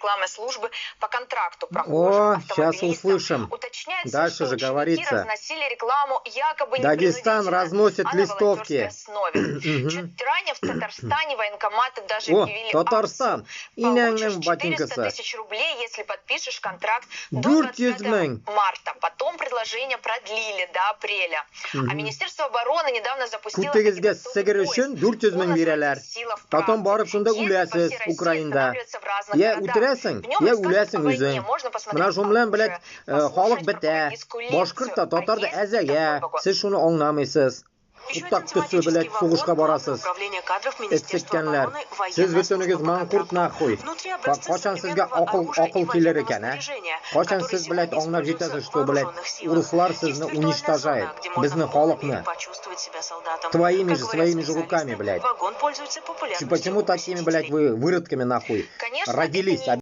рекламной службы по контракту прохожим автомобилистам. Уточняется, дальше что же ученики говорится. разносили рекламу якобы Дагестан непринудительно, разносит а на листовки. волонтерской основе. Чуть ранее в Татарстане военкоматы даже О, объявили Татарстан. акцию. Получишь Инәңнең 400 ботинкасы. тысяч рублей, если подпишешь контракт до 400 25 мең. марта. Потом предложение продлили до апреля. А Министерство обороны недавно запустило Күтегезгә сигер өчен 400 мең бирәләр. Потом барып шунда үләсез Украинада. Я үтерәсең, я үләсең үзең. Менә шун белән, блядь, халык бетә. Башкорт та, татар да әзәгә. Сез шуны аңламыйсыз. Кутак төсле, блядь, сугышка барасыз. Эцеккәнләр. Сез бөтенегез манкурт нахуй. Качан сезгә акыл килер икән, ә? Качан сез, блядь, аңлап җитәсез, что, блядь, урыслар сезне уничтожает. Безне халыкны. Твоими же руками, блядь. Почему такими, блядь, вы выродками нахуй родились?